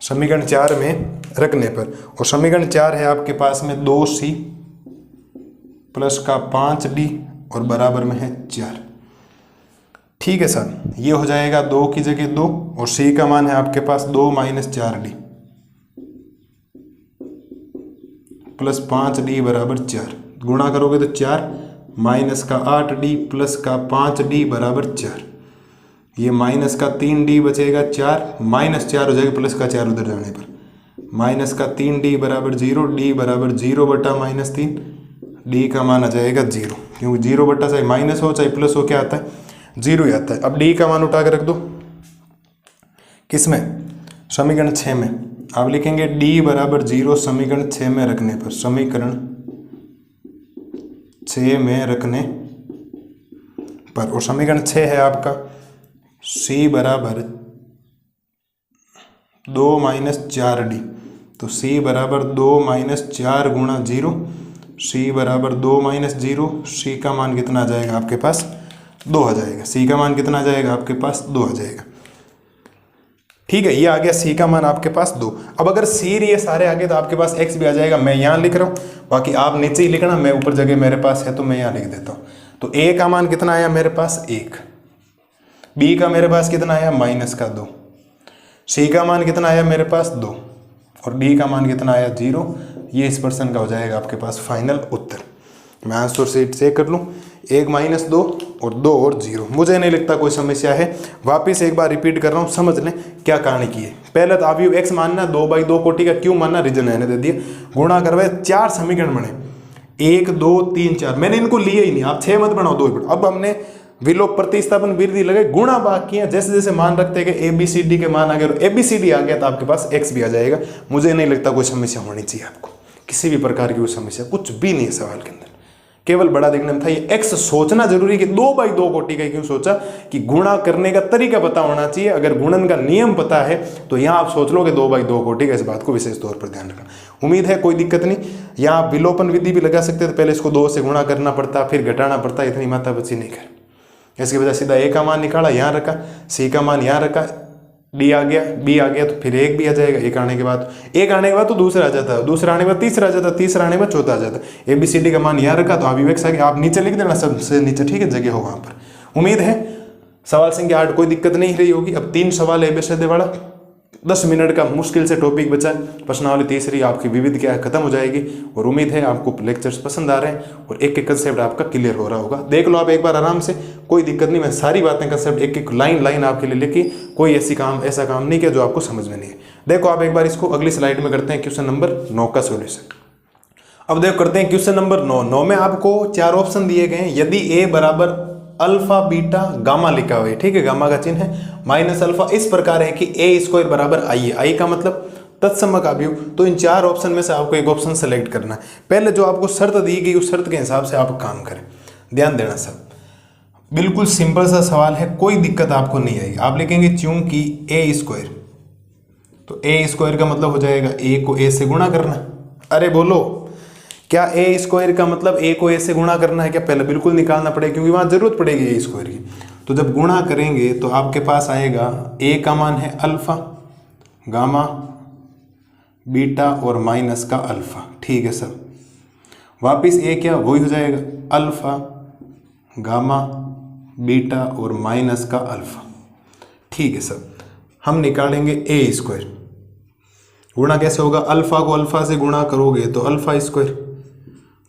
समीकरण 4 में रखने पर, और समीकरण 4 है आपके पास में 2c प्लस का 5d और बराबर में है 4। ठीक है सर, ये हो जाएगा 2 की जगह 2 और c का मान है आपके पास 2 - 4d प्लस 5d बराबर 4। गुणा करोगे तो 4 माइनस का 8d प्लस का 5d बराबर 4। ये -3d बचेगा 4, -4 हो जाएगा प्लस का 4 उधर जाने पर, -3d बराबर 0, d बराबर 0 बटा -3, d का मान आ जाएगा 0। क्योंकि 0 बटा चाहे माइनस हो चाहे प्लस हो क्या आता है? जीरो ही आता है। अब डी का मान उठा के रख दो, किसमें, समीकरण 6 में। आप लिखेंगे डी बराबर 0 समीकरण 6 में रखने पर, समीकरण 6 में रखने पर, और समीकरण 6 है आपका c बराबर 2 - 4d, तो c बराबर 2 - 4 गुणा 0, c बराबर 2 - 0, c का मान कितना आ जाएगा आपके पास 2 आ जाएगा, c का मान कितना आ जाएगा आपके पास 2 आ जाएगा। ठीक है, ये आ गया c का मान आपके पास 2। अब अगर c ये सारे आ गए तो आपके पास x भी आ जाएगा, मैं यहाँ लिख रहा हूँ, बाकी आप नीचे ही लिखना, मैं ऊपर जगह मेरे पास है तो मैं यहाँ लिख देता हूँ। तो a का मान कितना आया मेरे पास 1, b का मेरे पास कितना आया -2, c का मान कितना आया मेरे पास 2, और d का मान कितना आया 0। ये इस प्रश्न का हो जाएगा आपके पास फाइनल उत्तर। मैं आंसर शीट चेक कर लूँ, 1 - 2 और 2 और 0, मुझे नहीं लगता कोई समस्या है। वापिस एक बार रिपीट कर रहा हूँ, समझ लें क्या कहानी की है। पहले तो अवयव x मानना, 2/2 कोटि का क्यों मानना, रीजन मैंने दे दिया। गुणा करवाए, 4 समीकरण बने, 1 2 3 4, मैंने इनको लिए ही नहीं, आप 6 मत बनाओ, 2 ही बनाओ। अब हमने विलोप प्रतिस्थापन वृद्धि लगे, गुणा बाकी है, जैसे जैसे मान रखते गए ABCD के मान आ गए, और ABCD आ गया तो आपके पास x भी आ जाएगा। मुझे नहीं लगता कोई समस्या होनी चाहिए आपको, किसी भी प्रकार की कोई समस्या कुछ भी नहीं है सवाल के अंदर, केवल बड़ा देखने में था। ये x सोचना जरूरी कि 2/2 कोटि का, क्यों सोचा कि गुणा करने का तरीका पता होना चाहिए। अगर गुणन का नियम पता है तो यहाँ आप सोच लो कि 2/2 कोटि का, इस बात को विशेष तौर पर ध्यान रखना। उम्मीद है कोई दिक्कत नहीं। यहाँ आप विलोपन विधि भी लगा सकते थे, पहले इसको 2 से गुणा करना पड़ता, फिर घटाना पड़ता, इतनी माथापच्ची नहीं कर। इसकी वजह सीधा a का मान निकाला, यहाँ रखा, c का मान यहाँ रखा, d आ गया, b आ गया, तो फिर 1 भी आ जाएगा। एक आने के बाद तो दूसरा आ जाता है, दूसरा आने के बाद तीसरा आ जाता है, तीसरा आने के बाद चौथा आ जाता है। ABCD का मान यहाँ रखा तो अभी x आ गया, आप नीचे लिख देना सबसे नीचे, ठीक है, जगह हो वहाँ पर। उम्मीद है सवाल संख्या 8 कोई दिक्कत नहीं रही होगी। अब 3 सवाल है बेसदे वाला, 10 मिनट का मुश्किल से टॉपिक बचा। प्रश्नावली तीसरी आपकी विविध क्या खत्म हो जाएगी, और उम्मीद है आपको लेक्चर्स पसंद आ रहे हैं और एक एक कंसेप्ट आपका क्लियर हो रहा होगा। देख लो आप एक बार आराम से, कोई दिक्कत नहीं। मैं सारी बातें कंसेप्ट एक एक लाइन आपके लिए लिखी, कोई ऐसा काम नहीं किया जो आपको समझ में नहीं है। देखो आप एक बार इसको अगली स्लाइड में करते हैं क्वेश्चन नंबर 9 का सोल्यूशन। अब देखो करते हैं क्वेश्चन नंबर 9 में आपको 4 ऑप्शन दिए गए हैं। यदि a बराबर अल्फा बीटा गामा लिखा हुआ है, ठीक है, गामा का चिन्ह है, माइनस अल्फा इस प्रकार है कि a² बराबर i है, i का मतलब तत्समक अवयव। तो इन 4 ऑप्शन में से आपको एक ऑप्शन सेलेक्ट करना है। पहले जो आपको शर्त दी गई उस शर्त के हिसाब से आप काम करें, ध्यान देना सब, बिल्कुल सिंपल सा सवाल है, कोई दिक्कत आपको नहीं आएगी। आप लिखेंगे चूंकि a², तो a² का मतलब हो जाएगा a को a से गुणा करना। अरे बोलो, क्या a² का मतलब a को a से गुणा करना है क्या? पहले बिल्कुल निकालना पड़ेगा, क्योंकि वहां जरूरत पड़ेगी a² की। तो जब गुणा करेंगे तो आपके पास आएगा a का मान है अल्फा, गामा, बीटा और माइनस का अल्फा, ठीक है सर। वापिस a क्या वही हो जाएगा, अल्फा, गामा, बीटा और माइनस का अल्फा, ठीक है सर। हम निकालेंगे a²। गुणा कैसे होगा, अल्फा को अल्फा से गुणा करोगे तो अल्फा²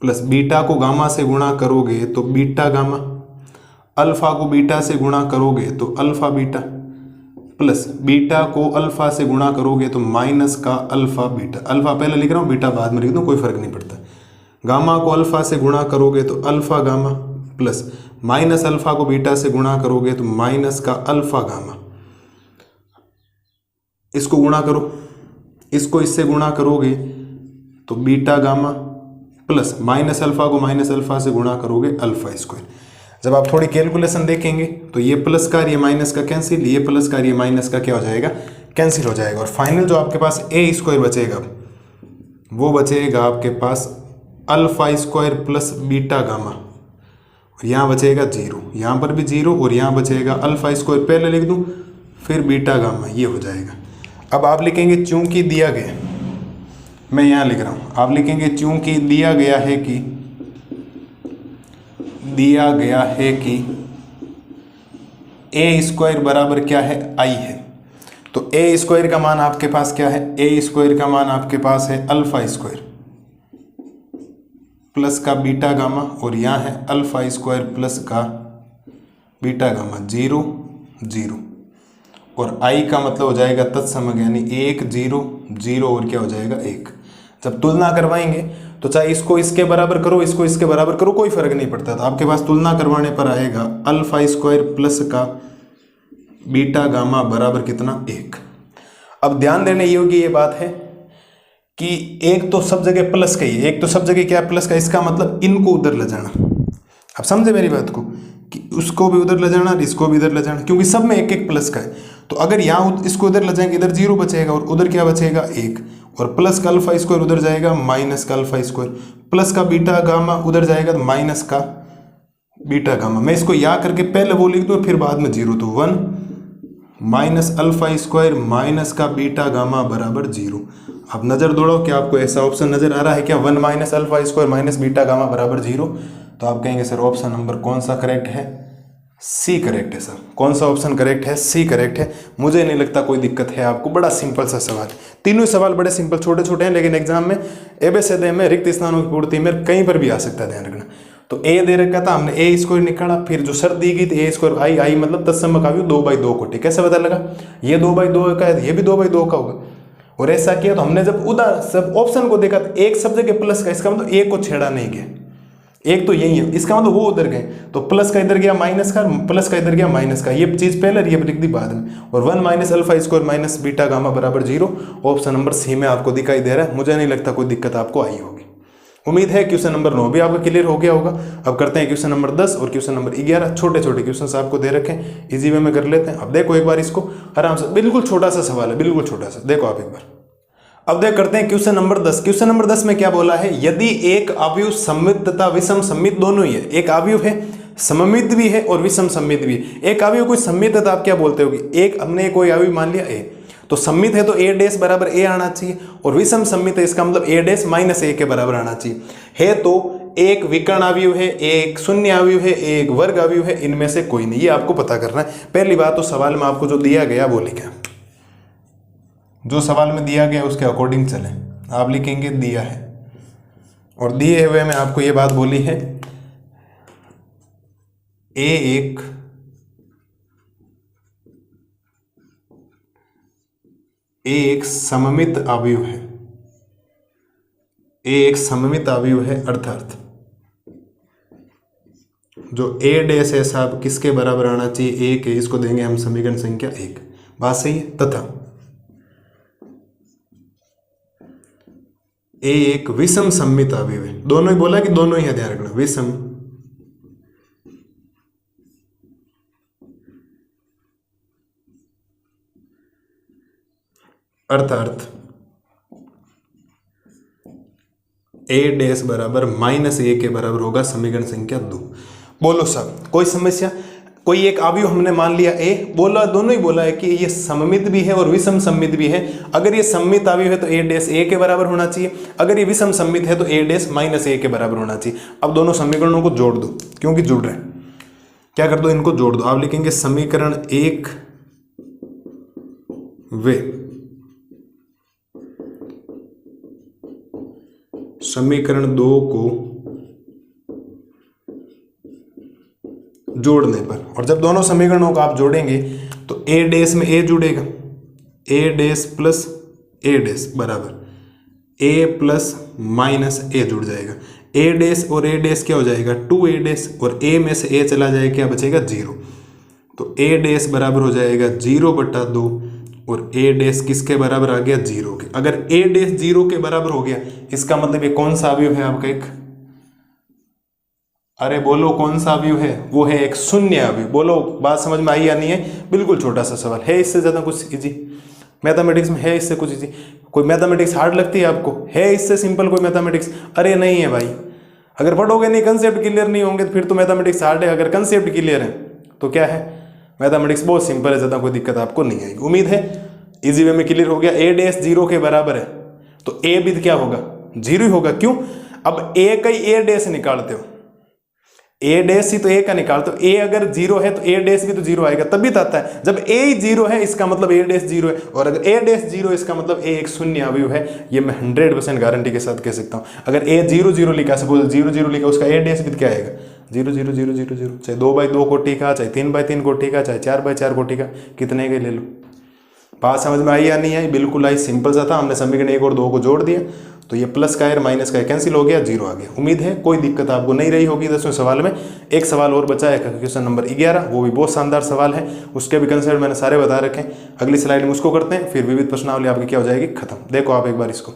प्लस बीटा को गामा से गुणा करोगे तो बीटा गामा, अल्फा को बीटा से गुणा करोगे तो अल्फा बीटा, प्लस बीटा को अल्फा से गुणा करोगे तो माइनस का अल्फा बीटा। अल्फा पहले लिख रहा हूँ, बीटा बाद में लिख दूँ, कोई फर्क नहीं पड़ता। गामा को अल्फा से गुणा करोगे तो alpha gamma, plus minus alpha को बीटा से गुणा करोगे तो माइनस का अल्फा गामा। इसको गुणा करो, इसको इससे गुणा करोगे तो beta gamma, plus minus alpha को माइनस अल्फा से गुणा करोगे अल्फा²। जब आप थोड़ी कैलकुलेशन देखेंगे तो ये प्लस का ये माइनस का कैंसिल, ये प्लस का ये माइनस का क्या हो जाएगा, कैंसिल हो जाएगा। और फाइनल जो आपके पास a² बचेगा वो बचेगा आपके पास अल्फा² प्लस बीटा गामा, और यहाँ बचेगा 0, यहाँ पर भी 0, और यहाँ बचेगा अल्फा² पहले लिख दूँ फिर बीटा गामा, ये हो जाएगा। अब आप लिखेंगे चूंकि दिया गया, मैं यहाँ लिख रहा हूँ, आप लिखेंगे चूंकि दिया गया है कि a² बराबर क्या है, i है। तो a² का मान आपके पास क्या है, a² का मान आपके पास है अल्फा² प्लस का बीटा गामा, और यहाँ है अल्फा² प्लस का बीटा गामा, 0 0, और i का मतलब हो जाएगा तत्समक, यानी 1 0 0 और क्या हो जाएगा 1। जब तुलना करवाएंगे तो चाहे इसको इसके बराबर करो, इसको इसके बराबर करो, कोई फर्क नहीं पड़ता। तो आपके पास तुलना करवाने पर आएगा अल्फा स्क्वायर प्लस का बीटा गामा बराबर कितना 1। अब ध्यान देने योग्य ये बात है कि एक तो सब जगह प्लस का ही है, एक तो सब जगह क्या प्लस का, इसका मतलब इनको उधर ले जाना। अब समझे मेरी बात को कि उसको भी उधर ले जाना और इसको भी इधर ले जाना, क्योंकि सब में एक एक प्लस का है। तो अगर यहाँ इसको इधर ले जाएंगे, इधर 0 बचेगा और उधर क्या बचेगा 1, और प्लस का अल्फा स्क्वायर उधर जाएगा माइनस का अल्फा स्क्वायर, प्लस का बीटा गामा उधर जाएगा तो माइनस का बीटा गामा। मैं इसको यहाँ करके पहले वो लिख दूँ फिर बाद में 0, तो 1 माइनस अल्फा स्क्वायर माइनस का बीटा गामा बराबर 0। अब नजर दौड़ाओ क्या आपको ऐसा ऑप्शन नजर आ रहा है क्या, 1 minus alpha square minus beta gamma बराबर 0। तो आप कहेंगे सर ऑप्शन नंबर कौन सा करेक्ट है, सी करेक्ट है। सर कौन सा ऑप्शन करेक्ट है, सी करेक्ट है। मुझे नहीं लगता कोई दिक्कत है आपको, बड़ा सिंपल सा सवाल। तीनों सवाल बड़े सिंपल छोटे छोटे हैं, लेकिन एग्जाम में एबीसीडी में रिक्त स्थानों की पूर्ति में कहीं पर भी आ सकता है, ध्यान रखना। तो ए दे रखा था हमने, ए स्क्वायर निकाला, फिर जो शर्त दी गई थी ए स्क्वायर आई आई मतलब तत्सम अवयव 2/2 कोटि। कैसे पता लगा, ये 2/2 का है, ये भी 2/2 का होगा। और ऐसा किया तो हमने जब उधर सब ऑप्शन को देखा तो एक सब जगह प्लस का, इसका मतलब एक को छेड़ा नहीं गया, एक तो यही है, इसका मतलब वो उधर गए तो प्लस का इधर गया माइनस का, प्लस का इधर गया माइनस का, ये चीज पहले ये लिख दी बाद में। और 1 minus alpha square minus beta gamma बराबर 0 ऑप्शन नंबर सी में आपको दिखाई दे रहा है। मुझे नहीं लगता कोई दिक्कत आपको आई होगी। उम्मीद है क्वेश्चन नंबर 9 भी आपका क्लियर हो गया होगा। अब करते हैं क्वेश्चन नंबर 10 और क्वेश्चन नंबर 11। छोटे छोटे क्वेश्चन आपको दे रखे हैं, इजी वे में कर लेते हैं। अब देखो एक बार इसको आराम से, बिल्कुल छोटा सा सवाल है, बिल्कुल छोटा सा, देखो आप एक बार। अब देख करते हैं क्वेश्चन नंबर 10। क्वेश्चन नंबर 10 में क्या बोला है, यदि एक अवयव सममित तथा विषम सममित दोनों ही है, एक अवयव है सममित भी है और विषम सममित भी है। एक अवयव कोई सममित है तो आप क्या बोलते हो, एक हमने कोई अवयव मान लिया ए, तो सममित है तो ए डैश बराबर ए आना चाहिए, और विषम सममित है इसका मतलब ए डैश माइनस ए के बराबर आना चाहिए। है तो एक विकर्ण अवयव है, एक शून्य अवयव है, एक वर्ग अवयव है, इनमें से कोई नहीं, ये आपको पता करना है। पहली बात तो सवाल में आपको जो दिया गया वो लिखें, जो सवाल में दिया गया उसके अकॉर्डिंग चलें। आप लिखेंगे दिया है, और दिए हुए में आपको ये बात बोली है ए एक सममित अवयव है, ए एक सममित अवयव है, अर्थात जो ए डैश है साहब किसके बराबर आना चाहिए, एक है, इसको देंगे हम समीकरण संख्या 1। बात सही है। तथा ए एक विषम सममित अवयव है, दोनों ही बोला कि दोनों ही है, ध्यान रखना, विषम अर्थात ए डैश बराबर माइनस ए के बराबर होगा, समीकरण संख्या 2। बोलो साहब कोई समस्या, कोई एक अवयव हमने मान लिया ए, बोला दोनों ही बोला है कि ये सममित भी है और विषम सममित भी है। अगर ये सममित अवयव है तो ए डैश ए के बराबर होना चाहिए, अगर ये विषम सममित है तो ए डैश माइनस ए के बराबर होना चाहिए। अब दोनों समीकरणों को जोड़ दो, क्योंकि जुड़ रहे हैं, क्या कर दो, इनको जोड़ दो। आप लिखेंगे समीकरण 1 वे समीकरण 2 को जोड़ने पर, और जब दोनों समीकरणों को आप जोड़ेंगे तो ए डैश में ए जुड़ेगा, ए डैश प्लस ए डैश बराबर ए प्लस माइनस ए जुड़ जाएगा। ए डैश और ए डैश क्या हो जाएगा 2 ए डैश, और ए में से ए चला जाएगा, क्या बचेगा 0। तो ए डैश बराबर हो जाएगा 0/2, और ए डैश किसके बराबर आ गया 0 के। अगर ए डैश 0 के बराबर हो गया इसका मतलब ये कौन सा अवयव है आपका, एक, अरे बोलो कौन सा अवयव है, वो है एक शून्य अवयव। बोलो बात समझ में आई या नहीं है, बिल्कुल छोटा सा सवाल है, इससे ज्यादा कुछ इजी मैथमेटिक्स में है इससे कुछ इजी। कोई मैथमेटिक्स हार्ड लगती है आपको, है इससे सिंपल कोई मैथमेटिक्स, अरे नहीं है भाई। अगर पढ़ोगे नहीं, कंसेप्ट क्लियर नहीं होंगे फिर तो मैथमेटिक्स हार्ड है, अगर कंसेप्ट क्लियर है तो क्या है, मैथमेटिक्स बहुत सिंपल है, ज्यादा कोई दिक्कत आपको नहीं आएगी। उम्मीद है इजी वे में क्लियर हो गया। ए डैश 0 के बराबर है तो ए भी क्या होगा 0 ही होगा, क्यों, अब ए का ही ए डैश निकालते हो, ए डैश ही तो ए का निकालते हो, ए अगर 0 है तो ए डैश भी तो 0 आएगा, तभी तो आता है। जब ए 0 है इसका मतलब ए डैश 0 है, और अगर ए डैश 0 इसका मतलब ए एक शून्य अवयव है। ये मैं 100% गारंटी के साथ कह सकता हूँ। अगर ए 0 लिखा, सपोज 0 लिखा, उसका ए डैश भी क्या आएगा 0 0 0 0 0, चाहे 2/2 कोटि का, चाहे 3/3 कोटि का, चाहे 4/4 कोटि का, कितने के ले लो। बात समझ में आई या नहीं आई, बिल्कुल आई, सिंपल सा था। हमने समीकरण 1 और 2 को जोड़ दिया तो ये प्लस का है माइनस का है कैंसिल हो गया, 0 आ गया। उम्मीद है कोई दिक्कत आपको नहीं रही होगी 10वें सवाल में। एक सवाल और बचा है क्वेश्चन नंबर 11, वो भी बहुत शानदार सवाल है, उसके भी कंसेप्ट मैंने सारे बता रखे हैं। अगली स्लाइड में उसको करते हैं, फिर विविध प्रश्नावली आपकी क्या हो जाएगी, खत्म। देखो आप एक बार इसको।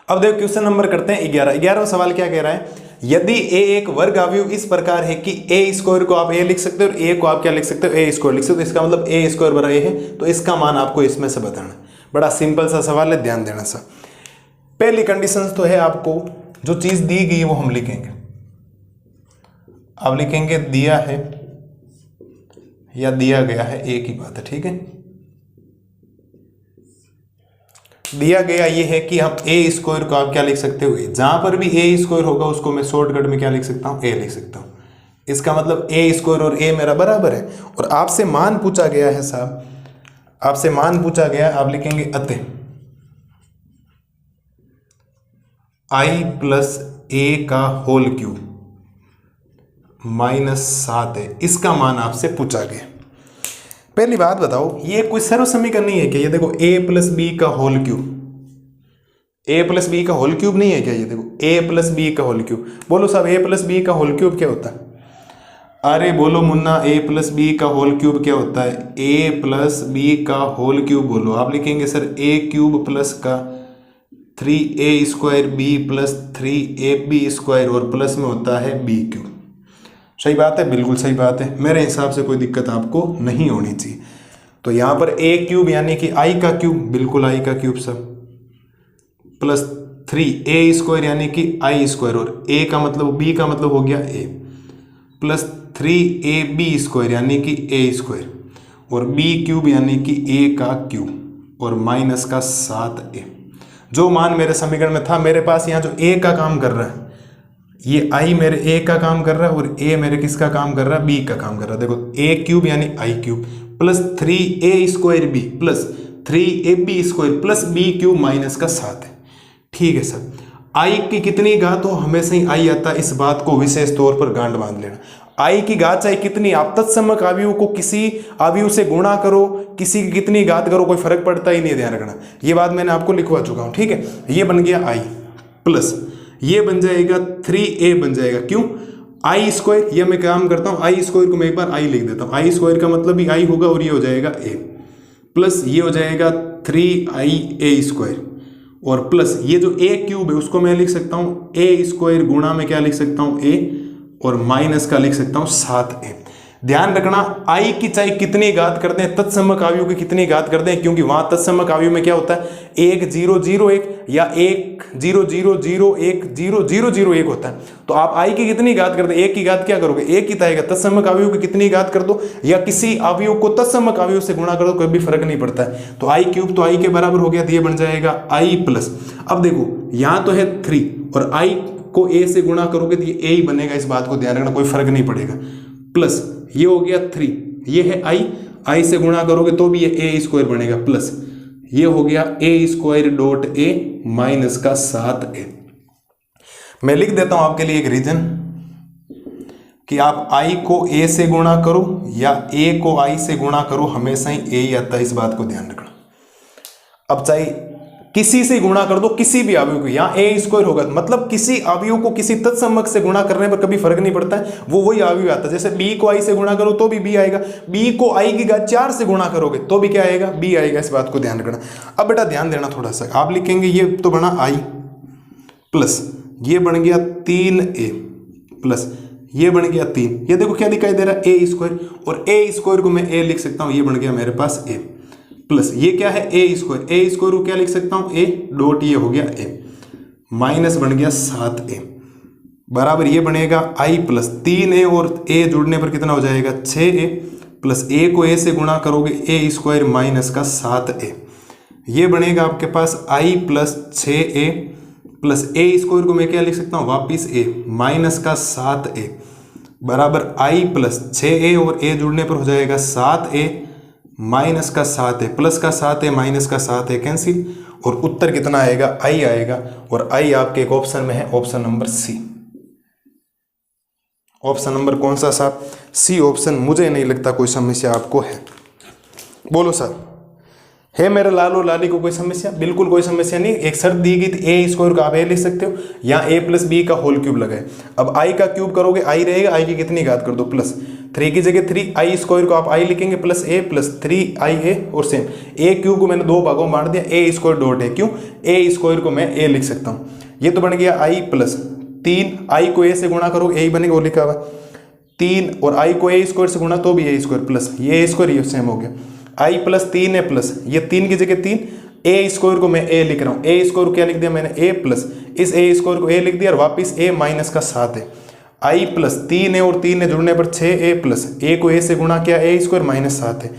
अब देखो क्वेश्चन नंबर करते हैं 11वां सवाल क्या कह रहा है, यदि a एक वर्ग अवयव इस प्रकार है कि a स्क्वायर को आप a लिख सकते हो और a को आप क्या लिख सकते हो, a स्क्वायर लिख सकते हो, इसका मतलब a स्क्वायर बराबर a है, तो इसका मान आपको इसमें से बताना है। बड़ा सिंपल सा सवाल है, ध्यान देना सा। पहली कंडीशन तो है आपको जो चीज दी गई वो हम लिखेंगे। अब लिखेंगे दिया है या दिया गया है, एक ही बात है, ठीक है। दिया गया ये है कि हम a स्क्वायर को आप क्या लिख सकते हो, जहां पर भी a स्क्वायर होगा उसको मैं शॉर्टकट में क्या लिख सकता हूं, a लिख सकता हूं। इसका मतलब a स्क्वायर और a मेरा बराबर है। और आपसे मान पूछा गया है साहब, आपसे मान पूछा गया, आप लिखेंगे अतः i प्लस a का होल क्यूब -7 है, इसका मान आपसे पूछा गया। पहली बात बताओ, ये कोई सर्व समीकरण नहीं है क्या? ये देखो a प्लस बी का whole cube, a plus b का होल क्यूब नहीं है क्या? ये देखो a प्लस बी का होल क्यूब। बोलो साहब a प्लस बी का होल क्यूब क्या होता है? अरे बोलो मुन्ना, a प्लस बी का होल क्यूब क्या होता है? a प्लस बी का होल क्यूब बोलो। आप लिखेंगे सर a क्यूब प्लस का 3a square b plus 3ab square और प्लस में होता है b क्यूब। सही बात है, बिल्कुल सही बात है, मेरे हिसाब से कोई दिक्कत आपको नहीं होनी चाहिए। तो यहाँ पर a क्यूब यानी कि i का क्यूब, बिल्कुल i का क्यूब सब, प्लस 3a स्क्वायर यानी कि i स्क्वायर और a का मतलब b का मतलब हो गया a, प्लस 3ab स्क्वायर यानी कि a स्क्वायर और b क्यूब यानी कि a का क्यूब और माइनस का 7a। जो मान मेरे समीकरण में था, मेरे पास यहाँ जो a का काम कर रहा है, ये i मेरे a का काम कर रहा है और a मेरे किसका काम कर रहा है, b का काम कर रहा है। देखो a क्यूब यानी i cube plus 3a square b plus 3ab square plus b cube minus का 7 है। ठीक है सर, i की कितनी घात हो, हमेशा ही i आता है, इस बात को विशेष तौर पर गांठ बांध लेना। i की घात चाहे कितनी, आप तत्समक अवयव को किसी अवयव से गुणा करो, किसी की कितनी घात करो, कोई फर्क पड़ता ही नहीं, ध्यान रखना। ये बात मैंने आपको लिखवा चुका हूं, ठीक है। ये बन गया i प्लस ये बन जाएगा 3a बन जाएगा, क्यों, आई स्क्वायर। ये मैं काम करता हूँ, आई स्क्वायर को मैं एक बार आई लिख देता हूँ, आई स्क्वायर का मतलब भी आई होगा और ये हो जाएगा a, प्लस ये हो जाएगा 3ia स्क्वायर और प्लस ये जो a क्यूब है उसको मैं लिख सकता हूँ a स्क्वायर गुणा में क्या लिख सकता हूँ a और माइनस का लिख सकता हूँ 7a। ध्यान रखना, आई की चाहे कितनी घात करते हैं, तत्समक अवयव की कितनी घात करते हैं, क्योंकि वहां तत्समक अवयव में क्या होता है 1 0 0 1 या 1 0 0 0 1 0 0 0 1 होता है। तो आप आई की कितनी घात करते हैं, एक की घात क्या करोगे, एक ही आएगा। तत्समक अवयव की कितनी घात कर दो या किसी अवयव को तत्समक अवयव से गुणा कर दो, कोई भी फर्क नहीं पड़ता है। तो आई क्यूब तो आई के बराबर हो गया, तो ये बन जाएगा आई प्लस। अब देखो यहाँ तो है 3 और आई को a से गुणा करोगे तो ये a ही बनेगा, इस बात को ध्यान रखना, कोई फर्क नहीं पड़ेगा। प्लस ये हो गया 3, ये है i से गुणा करोगे तो भी ये a स्क्वायर बनेगा, प्लस ये हो गया a square dot a minus का 7a। मैं लिख देता हूं आपके लिए एक रीजन कि आप i को a से गुणा करो या a को i से गुणा करो, हमेशा ही a ही आता है, इस बात को ध्यान रखना। अब चाहे किसी से गुणा कर दो, किसी भी अवयव को, यहाँ a स्क्वायर होगा मतलब किसी अवयव को किसी तत्समक से गुणा करने पर कभी फर्क नहीं पड़ता है, वो वही अवयव आता है। जैसे b को i से गुणा करो तो भी b आएगा, b को i की घात 4 से गुणा करोगे तो भी क्या आएगा, b आएगा, इस बात को ध्यान रखना। अब बेटा ध्यान देना थोड़ा सा, आप लिखेंगे ये तो बना i प्लस ये बन गया 3a प्लस ये बन गया 3, ये देखो क्या दिखाई दे रहा है a स्क्वायर, और a स्क्वायर को मैं a लिख सकता हूँ, ये बन गया मेरे पास a प्लस ये क्या है a स्क्वायर को क्या लिख सकता हूँ a डॉट, ये हो गया a माइनस बन गया 7a बराबर ये बनेगा i प्लस 3a और a जुड़ने पर कितना हो जाएगा 6a प्लस a को a से गुणा करोगे a स्क्वायर माइनस का 7a, ये बनेगा आपके पास i plus 6a plus a square को मैं क्या लिख सकता हूँ वापिस a माइनस का 7a बराबर i प्लस 6a और a जुड़ने पर हो जाएगा 7a माइनस का 7 है प्लस का 7 है माइनस का 7 है कैंसिल, और उत्तर कितना आएगा आई आएगा, और आई आपके एक ऑप्शन में है, option number C. Option number कौन सा साहब, सी ऑप्शन। मुझे नहीं लगता कोई समस्या आपको है, बोलो साहब है मेरे लालो लाली को कोई समस्या? बिल्कुल कोई समस्या नहीं। एक शर्त दी गई थी ए स्क्वायर को आप ए लिख सकते हो, या ए प्लस बी का होल क्यूब लगाए। अब आई का क्यूब करोगे आई रहेगा, आई की कितनी घात कर दो प्लस 3 की जगह 3, आई स्क्वायर को आप आई लिखेंगे प्लस ए प्लस 3 और सेम ए क्यूब को मैंने दो भागों में बांट दिया, ए स्क्वायर डॉट है, क्यों ए स्क्वायर को मैं ए लिख सकता हूँ। ये तो बन गया आई प्लस 3, आई को ए से गुणा करो ए ही बनेगा, वो लिखा हुआ 3, और आई को ए स्क्वायर से गुणा तो भी ए स्क्वायर प्लस ये ए स्क्वायर ये सेम हो गया, आई प्लस 3 है प्लस ये 3 की जगह 3, ए स्क्वायर को मैं ए लिख रहा हूँ, ए स्क्वायर को क्या लिख दिया मैंने ए प्लस, इस ए स्क्वायर को ए लिख दिया और वापिस ए माइनस का 7 है, आई प्लस 3 है और 3 है जुड़ने पर 6a प्लस ए को ए से गुणा किया ए स्क्वायर माइनस 7 है,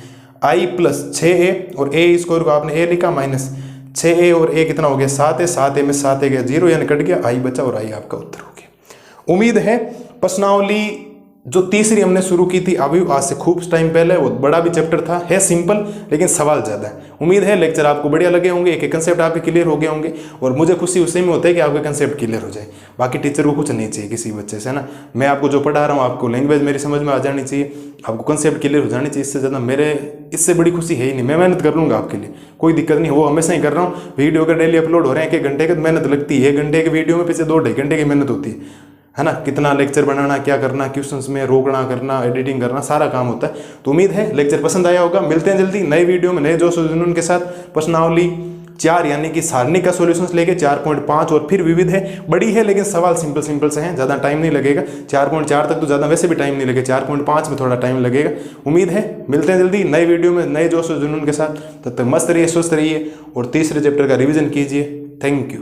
आई प्लस 6a और ए स्क्वायर को आपने ए लिखा माइनस 6a और ए कितना हो गया 7 है, 7a में 7 गया 0 यानी कट गया, आई बचा और आई आपका उत्तर हो गया। उम्मीद है प्रश्नावली जो तीसरी हमने शुरू की थी अभी आज से खूब टाइम पहले, वो बड़ा भी चैप्टर था, है सिंपल लेकिन सवाल ज़्यादा है। उम्मीद है लेक्चर आपको बढ़िया लगे होंगे, एक एक कंसेप्ट आपके क्लियर हो गए होंगे, और मुझे खुशी उसी में होता है कि आपके कंसेप्ट क्लियर हो जाए। बाकी टीचर को कुछ नहीं चाहिए किसी बच्चे से, है ना। मैं आपको जो पढ़ा रहा हूँ आपको लैंग्वेज मेरी समझ में आ जानी चाहिए, आपको कंसेप्ट क्लियर हो जानी चाहिए, इससे ज़्यादा मेरे इससे बड़ी खुशी है ही नहीं। मैं मेहनत कर लूँगा आपके लिए, कोई दिक्कत नहीं, वो हमेशा ही कर रहा हूँ। वीडियो का डेली अपलोड हो रहे हैं, 1 घंटे की मेहनत लगती है, 1 घंटे के वीडियो में पीछे 2-2.5 घंटे की मेहनत होती है ना। कितना लेक्चर बनाना, क्या करना, क्वेश्चंस में रोकना करना, एडिटिंग करना, सारा काम होता है। तो उम्मीद है लेक्चर पसंद आया होगा। मिलते हैं जल्दी नए वीडियो में नए जोश और जुनून के साथ। प्रश्नावली 4 यानी कि सारणी का सॉल्यूशंस लेके 4.5 और फिर विविध है, बड़ी है लेकिन सवाल सिंपल से हैं, ज़्यादा टाइम नहीं लगेगा। 4.4 तक तो ज़्यादा वैसे भी टाइम नहीं लगेगा, 4.5 में थोड़ा टाइम लगेगा। उम्मीद है मिलते हैं जल्दी नए वीडियो में नए जोश और जुनून के साथ। तब तक मस्त रहिए, स्वस्थ रहिए और तीसरे चैप्टर का रिविजन कीजिए। Thank you.